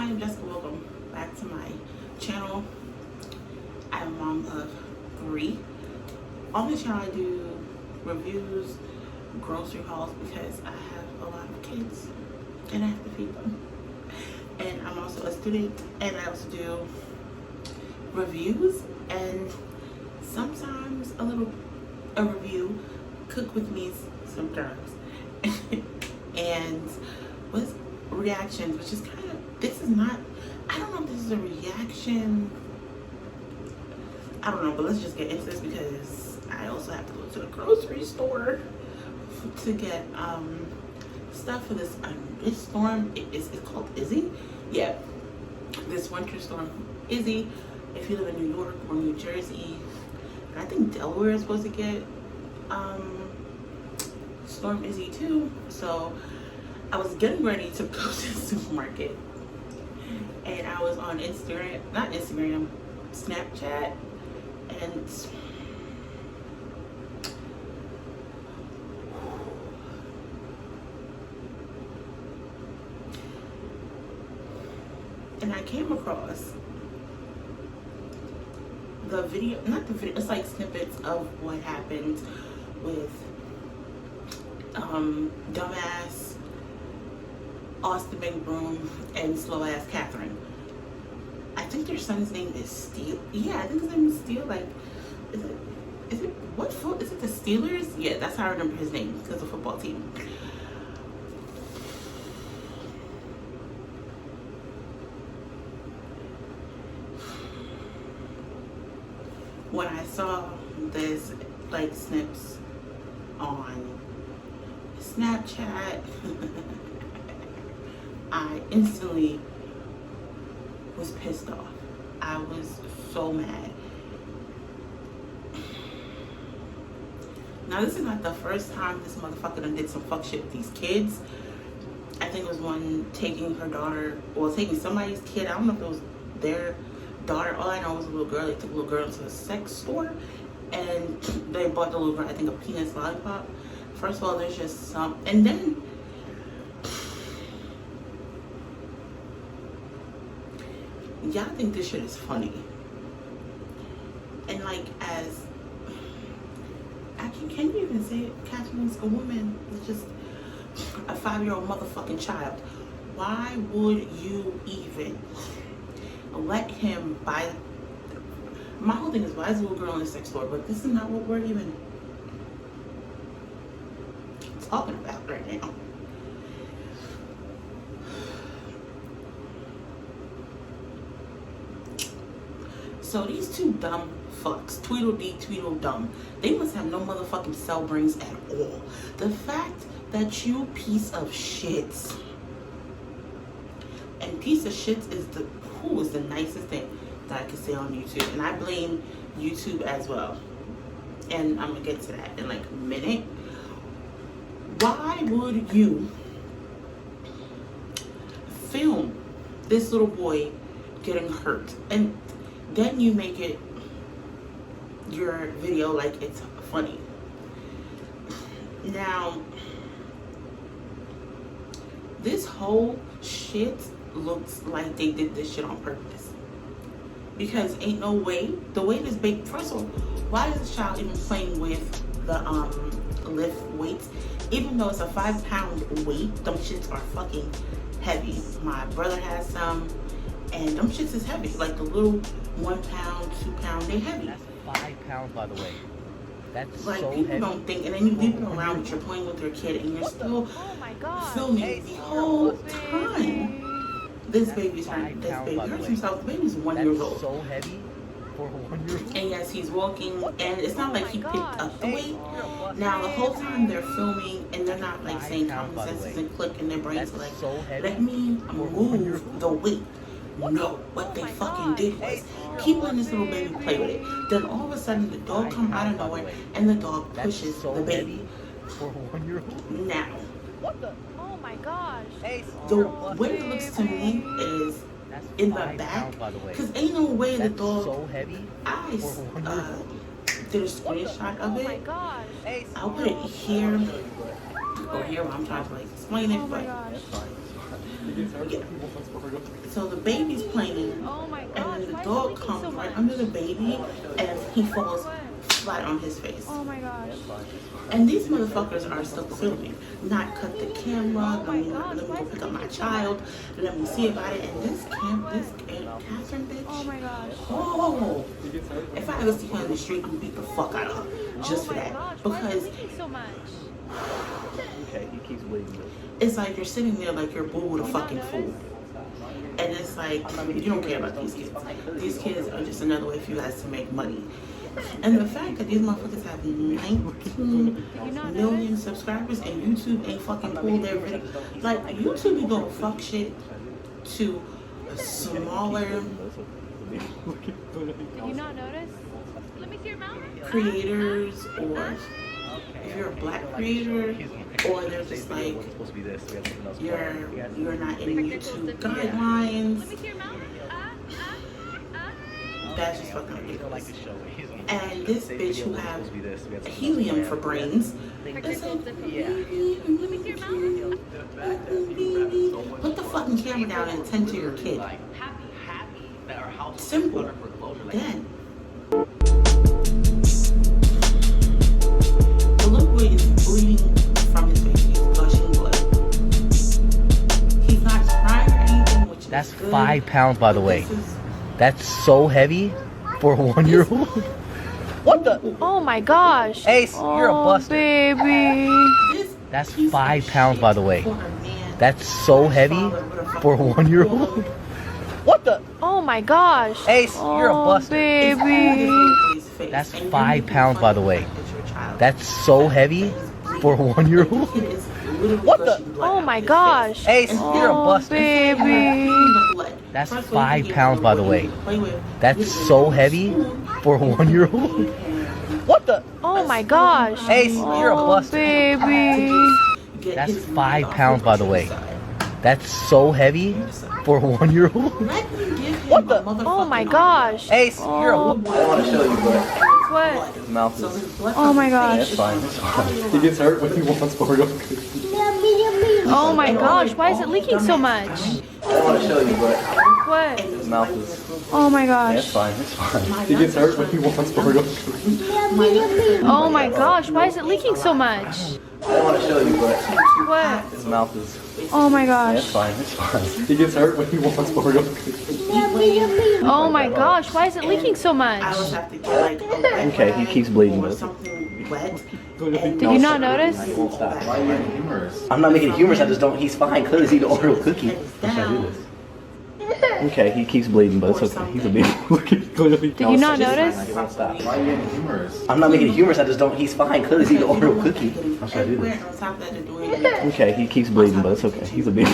am Jessica. Welcome back to my channel. I'm a mom of 3. On this channel I do reviews, grocery hauls, because I have a lot of kids and I have to feed them. And I'm also a student, and I also do reviews and sometimes a review, cook with me sometimes. And with reactions, which is kind of, this is not, I don't know if this is a reaction, I don't know, but let's just get into this because I also have to go to the grocery store to get stuff for this storm. It's called Izzy. Yeah, this winter storm Izzy. If you live in New York or New Jersey, and I think Delaware is supposed to get storm Izzy too. So I was getting ready to go to the supermarket, and I was on Snapchat, and I came across the video, not the video, it's like snippets of what happened with dumbass Austin Big Broom and slow ass Catherine. I think their son's name is Steele. Yeah, I think his name is Steele. Like, is it what foot? Is it the Steelers? Yeah, that's how I remember his name, because the football team. When I saw this, like, snips on Snapchat, I instantly was pissed off. I was so mad. Now, this is not the first time this motherfucker done did some fuck shit with these kids. I think it was one taking her daughter, or taking somebody's kid. I don't know if it was their daughter. All I know was a little girl. They took a little girl into a sex store, and they bought the little girl, I think, a penis lollipop. First of all, there's just some, and then y'all think this shit is funny. And like, as can you even say it? Catherine's a woman. It's just a 5-year-old motherfucking child. Why would you even let him buy? My whole thing is, why is a little girl in a sex store? But this is not what we're even talking about right now. So these two dumb fucks, Tweedledee, Tweedledum, they must have no motherfucking cell brains at all. The fact that you piece of shits, and piece of shits is the nicest thing that I could say on YouTube, and I blame YouTube as well. And I'm gonna get to that in like a minute. Why would you film this little boy getting hurt, and then you make it your video like it's funny? Now, this whole shit looks like they did this shit on purpose, because ain't no way, the way this baby, first of all, why is this child even playing with the lift weights? Even though it's a 5-pound weight, them shits are fucking heavy. My brother has some, and them shits is heavy. Like the little 1 pound, 2 pound, they heavy. That's 5 pounds, by the way. That's like, so people heavy. don't think, and then you leave them around, but you're playing with your kid, and you're still filming the whole time. This baby's hurt. This baby hurts himself. The baby's 1 year old. That's so heavy for a 1-year-old. And yes, he's walking, and it's not like he picked up the weight. Now, the whole time they're filming, and they're not like saying common sense isn't click in their brains, like, let me move the weight. No, what they fucking did was keep letting this little baby play with it. Then all of a sudden, the dog comes out of nowhere, and the dog pushes the baby. For a 1-year-old? Now, what the? Oh my gosh. The way it looks to me is in the back, because ain't no way the dog. So heavy. I did a screenshot of Oh my it. gosh. I'll put it here. or hear what I'm trying to like explain it, Oh my but gosh. so the baby's playing, Oh my and gosh. then the Why is it dog leaking comes so right much? under the baby, and he falls flat on his face. Oh my gosh. And these motherfuckers are still filming. Not cut the camera. Oh my let gosh, me why go is it pick up my leaking so child. Let me see about it. And this Catherine bitch. Oh my gosh. Oh, if I ever see her in the street, I'm gonna beat the fuck out of her just Oh for my that. gosh. Why is Because it leaking so much? Okay, he keeps bleeding. it's like you're sitting there like you're boo with a You fucking not fool. notice? And it's like, you don't care about these kids. These kids are just another way for you guys to make money. And the fact that these motherfuckers have 19 million subscribers and YouTube ain't fucking pulled their video. Like, YouTube be doing fuck shit to a smaller Did you not notice? Let me see your mouth. creators, or if you're a black creator, or they're just like, you're not in YouTube guidelines. Let me see your mouth. That's just fucking ridiculous. And this bitch who have helium for brains, it's like, put the fucking camera down and attend to your kid. Simple. Then. The little boy is bleeding from his face. He's gushing blood. He's not crying or anything, which That's is good. 5 pounds, by the way. This is- That's so heavy for a 1-year-old. What the? Oh my gosh. Ace, you're a buster. Baby. this That's piece of 5 pounds, by the shit way. for a man. That's so heavy for a 1-year-old. What the? Oh my gosh. Ace, you're a buster. It's all Baby. this little boy's face. That's And you're 5 making pounds, fun by of the way. fact that you're a child. That's so heavy for a 1-year-old. The kid is literally What the? gushing blood Oh out my his face. gosh. Ace, you're a Oh, buster. baby. That's First 5 way to pounds, get by the what way. you play with, That's you so heavy for a 1-year-old. What the? Oh my gosh. Ace, you're a Oh, buster. baby. That's 5 pounds, by the way. That's so heavy for a 1-year-old. What the? Oh my gosh. Ace, you're a Oh. I want to show you, but What? his mouth is. Oh my gosh. It's fine. It's fine. He gets hurt when he wants for real. Oh my gosh. Why is it leaking so much? I want to show you, but What? his mouth is. Oh my It's gosh. fine. It's fine. He gets hurt when he wants for real. Oh my gosh. Why is it leaking so much? I want to show you, but What? his mouth is. Oh my It's gosh. fine. It's fine. He gets hurt when he wants for real. Oh my gosh. Why is it leaking so much? I always have to get like a wet Okay, he rag keeps bleeding, or but- something wet. Did you not notice? He won't stop. I'm not making it humorous. I just don't. He's fine. Clearly, he's eating an Oreo cookie. How should I do this? Okay, he keeps bleeding, but it's okay. He's a baby. Did you not notice? He won't stop. I'm not making it humorous. I just don't. He's fine. Clearly, he's eating an Oreo cookie. How should I do this? Okay, he keeps bleeding, but it's okay. He's a baby.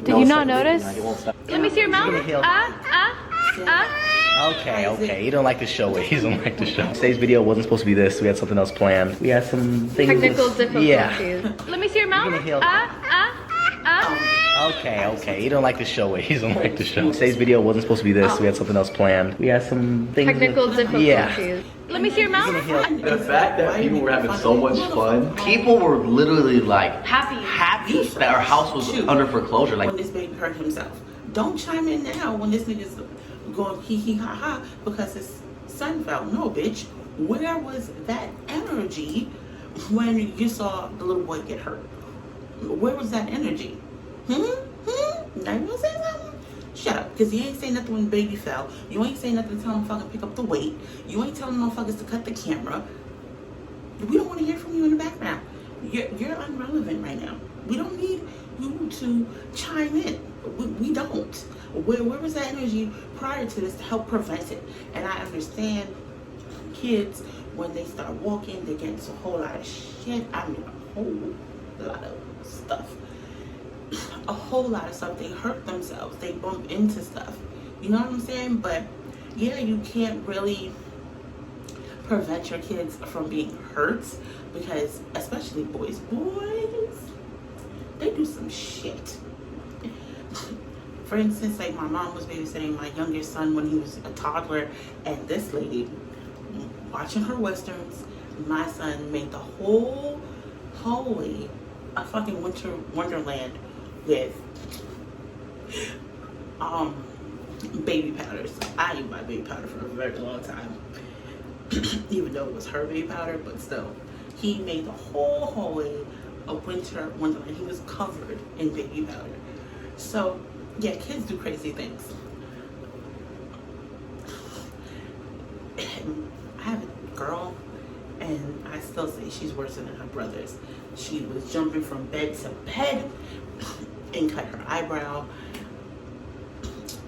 Did you not notice? He won't stop. Let me see your mouth. Okay. You don't like the show. You don't like the show. Today's video wasn't supposed to be this. We had something else planned. We had some things. Technical difficulties. Yeah. Let me see your mouth. Okay. You don't like the show. You don't like the show. Today's video wasn't supposed to be this. We had something else planned. We had some things. Technical difficulties. Yeah. Let me see your mouth. The fact that people were having so much fun. People were literally like Happy. that our house was under foreclosure. Like When this baby hurt himself. Don't chime in now when this nigga's going hee hee ha ha because his son fell. No, bitch. Where was that energy when you saw the little boy get hurt? Where was that energy? Now you gonna say something? Shut up, because you ain't saying nothing when the baby fell. You ain't saying nothing to tell him fucking pick up the weight. You ain't telling motherfuckers to cut the camera. We don't want to hear from you in the background. You're irrelevant right now. We don't need you to chime in. We don't. Where was that energy prior to this to help prevent it? And I understand kids, when they start walking, they get into a whole lot of shit. I mean, a whole lot of stuff. A whole lot of stuff. They hurt themselves. They bump into stuff. You know what I'm saying? But yeah, you can't really prevent your kids from being hurt because, especially boys, they do some shit. For instance, like my mom was babysitting my youngest son when he was a toddler, and this lady, watching her westerns, my son made the whole hallway a fucking winter wonderland with baby powders. I didn't buy baby powder for a very long time. Even though it was her baby powder, but still. He made the whole hallway a winter wonderland. He was covered in baby powder. So, yeah, kids do crazy things. I have a girl, and I still say she's worse than her brothers. She was jumping from bed to bed and cut her eyebrow.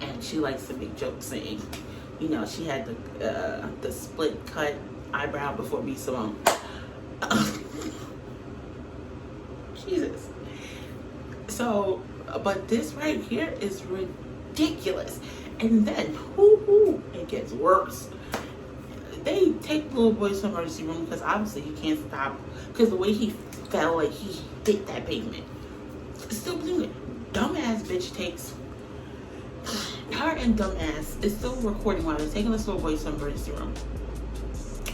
And she likes to make jokes saying, you know, she had the split cut eyebrow before B Simone. Jesus. So, but this right here is ridiculous. And then, it gets worse. They take the little boy to the emergency room because obviously he can't stop. Because the way he fell, like he hit that pavement. Still bleeding. Dumbass bitch takes her and dumbass is still recording while they're taking this little boy to the emergency room.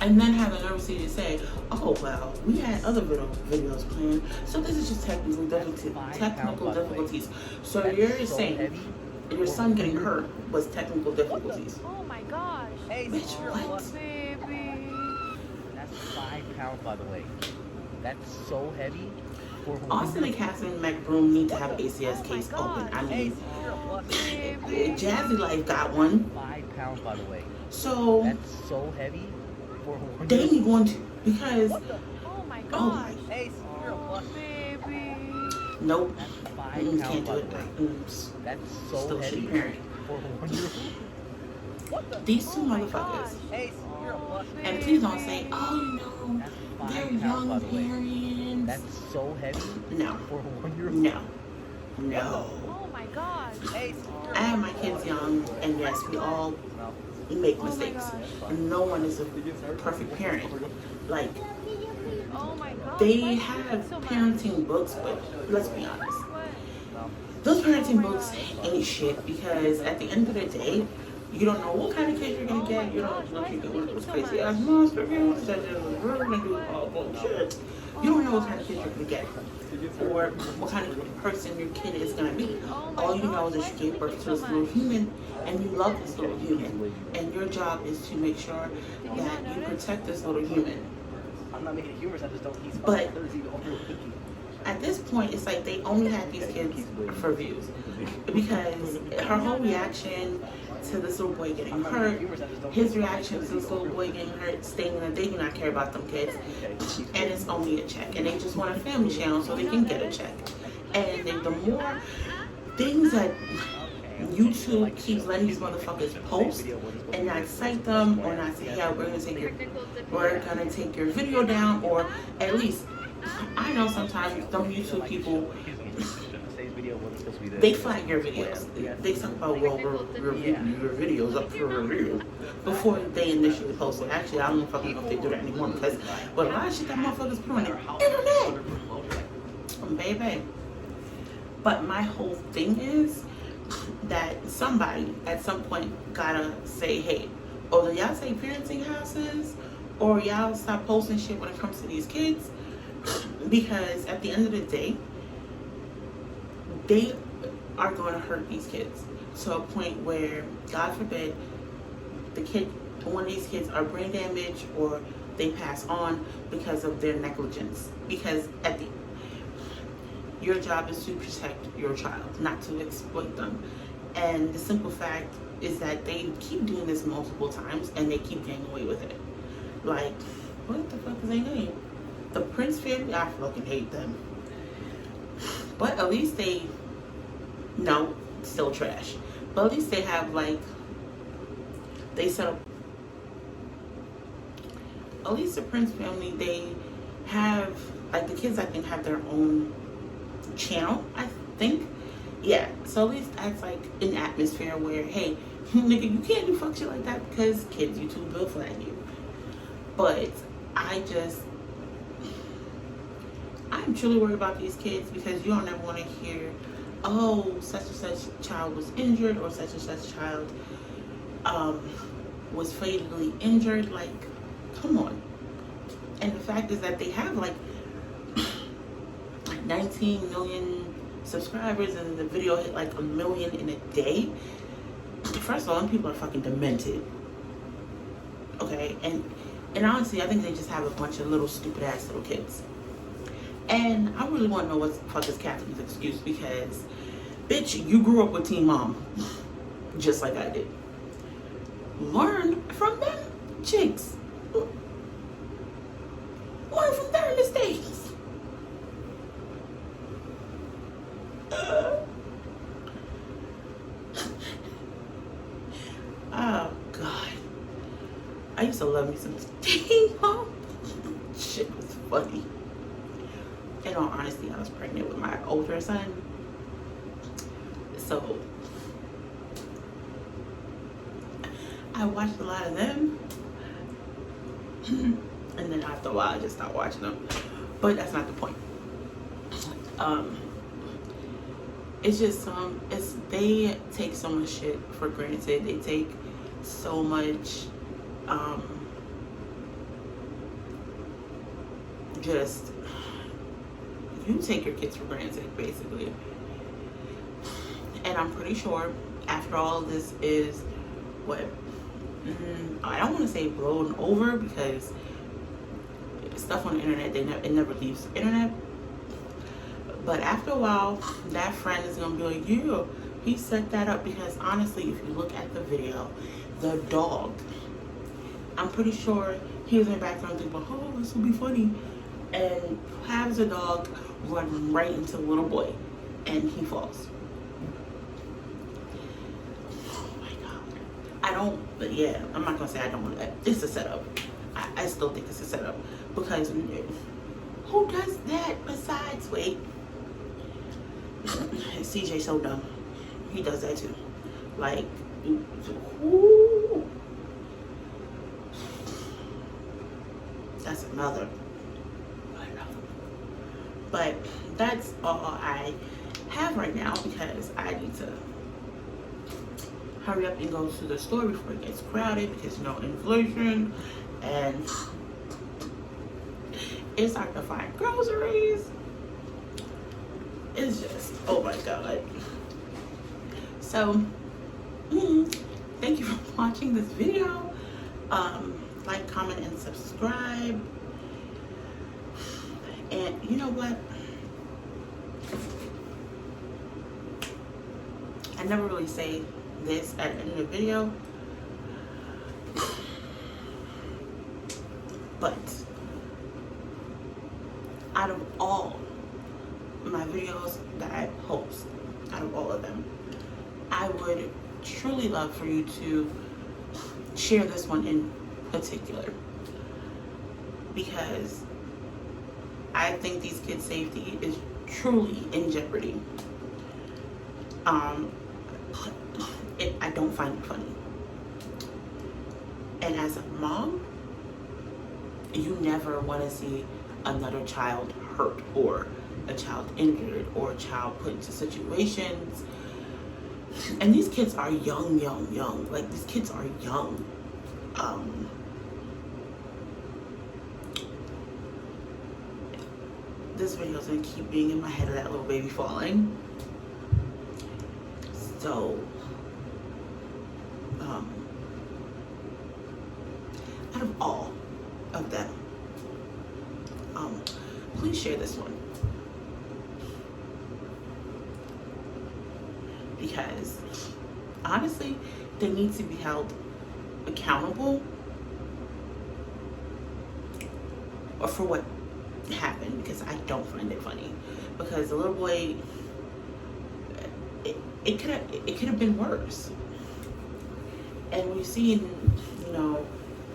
And then have the nervousity to say, oh, well, we had other videos planned, so this is just technical difficulties. So you're saying your son getting hurt was technical difficulties. Oh my gosh. Bitch, what? Baby. That's 5 pounds, by the way. That's so heavy. Austin and Catherine McBroom need to have ACS case open. I mean, Jazzy Life got one. 5 pounds, by the way. So that's so heavy. They need one too, because Oh my gosh. Oh, baby. nope, that's 5 pounds, can't do by it. the way. That's so Still heavy shitty parent. for a 1-year-old. These two motherfuckers. And please don't say, oh, you know, That's they're 5 pounds, by young the way. parents. That's so heavy No, for a 1-year-old. no. Oh my gosh. I have my kids young, and yes, we all make mistakes. No one is a perfect parent. Like, Oh my gosh. they Why have so much? parenting books, but let's be honest. Those parenting books ain't shit, because at the end of the day, you don't know what kind of kid you're gonna get. You don't know if you're gonna get crazy ass monster reviews that we're gonna do all bullshit. You don't know what kind of kid you're gonna get, or what kind of person your kid is gonna be. All you know is that you gave birth to this little human, and you love this little human, and your job is to make sure that you protect this little human. I'm not making humorous, I just don't. He's But fine. He's Oreo cookie. at this point, it's like they only had these kids for views, because her whole reaction to this little boy getting hurt, his reaction to this little boy getting hurt, stating that they do not care about them kids, and it's only a check, and they just want a family channel so they can get a check. And then the more things that YouTube keeps letting these motherfuckers post and not cite them, or not say, yeah, we're gonna take your video down, or at least, I know sometimes some YouTube people, they flag your videos. They talk about, well, we're reviewing your videos up for review before they initially post it. Actually, I don't fucking know if they do that anymore, because well, a lot of shit that motherfuckers put on the internet, baby. But my whole thing is that somebody at some point gotta say, hey, either y'all say parenting houses, or y'all stop posting shit when it comes to these kids, because at the end of the day, they are going to hurt these kids to a point where, God forbid, one of these kids are brain damaged, or they pass on because of their negligence. Because your job is to protect your child, not to exploit them. And the simple fact is that they keep doing this multiple times, and they keep getting away with it. Like, what the fuck is their name? The Prince family, I fucking hate them. But at least no, still trash. But at least they have, like, they set up, at least the Prince family, they have, like, the kids, I think, have their own channel, I think. Yeah, so at least that's, like, an atmosphere where, hey, nigga, you can't do fuck shit like that, because kids, YouTube will flag you. But I'm truly worried about these kids, because you don't ever want to hear, oh, such and such child was injured, or such and such child was fatally injured. Like, come on. And the fact is that they have like 19 million subscribers and the video hit like 1 million in a day. First of all, them people are fucking demented. Okay, and honestly, I think they just have a bunch of little stupid ass little kids. And I really want to know what the fuck is Catherine's excuse, because bitch, you grew up with Teen Mom, just like I did. Learn from them chicks. Learn from their mistakes. Oh God, I used to love me some Teen Mom. Shit was funny. In all honesty, I was pregnant with my older son, so I watched a lot of them, and then after a while I just stopped watching them. But that's not the point. It's just they take so much shit for granted. They take so much just, you take your kids for granted, basically. And I'm pretty sure after all this is what, I don't want to say blown over, because stuff on the internet, it never leaves the internet. But after a while, that friend is gonna be like, yeah, he set that up. Because honestly, if you look at the video, the dog, I'm pretty sure he was in the background thinking, oh, this will be funny, and has the dog run right into the little boy, and he falls. Oh my God. But yeah, I'm not gonna say I don't want that. It's a setup. I still think it's a setup, because who does that besides, wait, CJ so dumb. He does that too. Like, ooh. That's another. But that's all I have right now, because I need to hurry up and go to the store before it gets crowded, because inflation, and it's hard to find groceries. It's just, oh my God. So thank you for watching this video. Like, comment, and subscribe. And you know what, I never really say this at the end of the video, but out of all my videos that I post, out of all of them, I would truly love for you to share this one in particular, because I think these kids' safety is truly in jeopardy. I don't find it funny. And as a mom, you never want to see another child hurt, or a child injured, or a child put into situations. And these kids are young. Like, these kids are young. This video is going to keep being in my head of that little baby falling. So, out of all of them, please share this one. Because, honestly, they need to be held accountable for what happened, because I don't find it funny. Because the little boy, it could have been worse. And we've seen,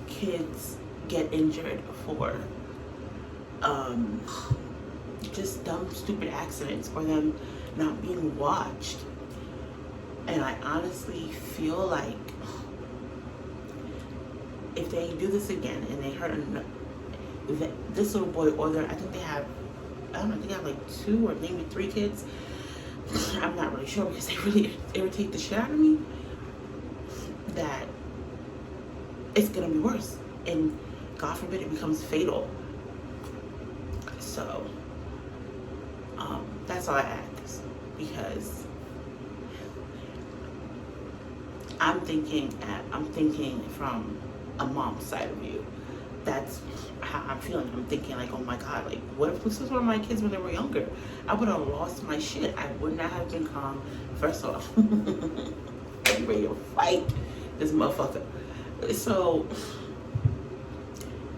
kids get injured for just dumb, stupid accidents, or them not being watched. And I honestly feel like if they do this again and they hurt this little boy, or I think they have like 2 or maybe 3 kids. I'm not really sure, because they really irritate the shit out of me. That it's gonna be worse, and God forbid it becomes fatal. So, That's all I ask, because I'm thinking from a mom's side of view. That's how I'm feeling. I'm thinking like, oh my God, like what if this was one of my kids when they were younger? I would have lost my shit. I would not have been calm. First off, I'm ready to fight this motherfucker. So,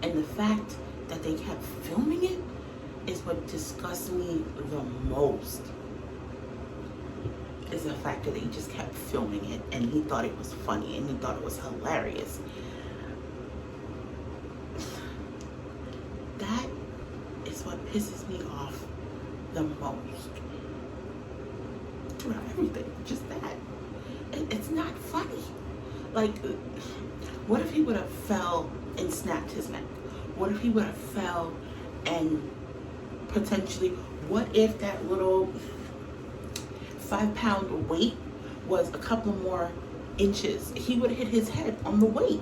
and the fact that they kept filming it is what disgusts me the most. Is the fact that they just kept filming it, and he thought it was funny, and he thought it was hilarious. That is what pisses me off the most throughout everything. Just that. It's not funny. Like, what if he would have fell and snapped his neck? What if he would have fell and potentially, what if that little 5-pound weight was a couple more inches? He would have hit his head on the weight.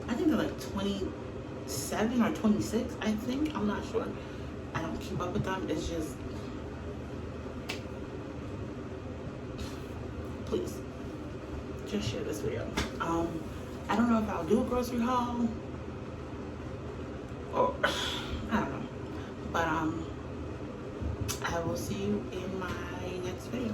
I think they're like 27 or 26, I think. I'm not sure. I don't keep up with them. It's just, please, just share this video. I don't know if I'll do a grocery haul or I don't know, but I will see you in my next video.